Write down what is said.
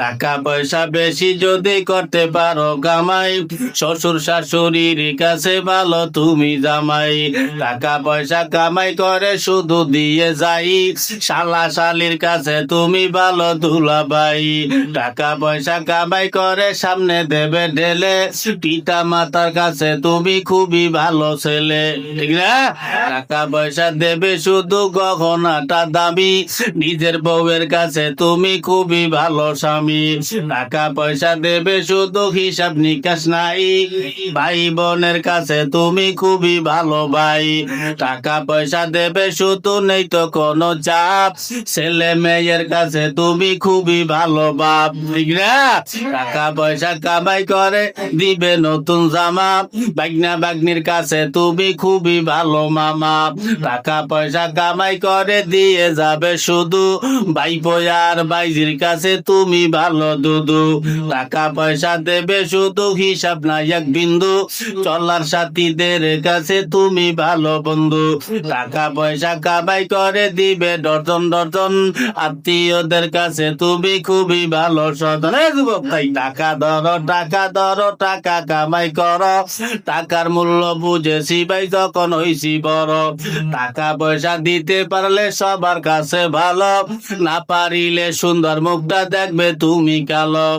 টাকা পয়সা বেশি যদি করতে পারো কামাই, শ্বশুর শাশুড়ির কাছে ভালো তুমি জামাই। টাকা পয়সা কামাই করে শুধু দিয়ে যাই, শালা শালির কাছে তুমি ভালো দুলাভাই। টাকা পয়সা কামাই করে সামনে দেবে ঢেলে, পিতা মাতার কাছে তুমি খুবই ভালো ছেলে, ঠিক না? টাকা পয়সা দেবে শুধু গহনাটা দামি, নিজের বউয়ের কাছে তুমি খুবই ভালো স্বামী। টাকা পয়সা দেবে শুধু হিসাব নিকাশ নাই, ভাই বোনের কাছে তুমি খুবই ভালো ভাই। টাকা পয়সা দেবে শুধু নেই তো কোনো চাপ, ছেলে মেয়ের কাছে তুমি খুবই ভালো বাপ, ঠিক না? টাকা পয়সা কামাই করে দিবে নতুন জামা, বাগনা বাগনির কাছে তুমি খুবই ভালো মামা। টাকা পয়সা কামাই করে দিয়ে যাবে শুধু, ভাইপো আর ভাইজির কাছে তুমি ভালো দুদু। টাকা পয়সা দেবে শুধু হিসাব নাই এক বিন্দু, চলার সাথীদের কাছে তুমি ভালো বন্ধু। টাকা পয়সা কামাই করে দিবে ডর্জন ডর্জন, আত্মীয়দের কাছে তুমি খুবই ভালো সদন। যুবক তাই টাকা ধরো টাকা ধরো, টাকা কামাই করো, টাকার মূল্য বুঝেছি ভাই যখন হইছি বড়। টাকা পয়সা দিতে পারলে সবার কাছে ভালো, না পারিলে সুন্দর মুখটা দেখবে তুমি কালো।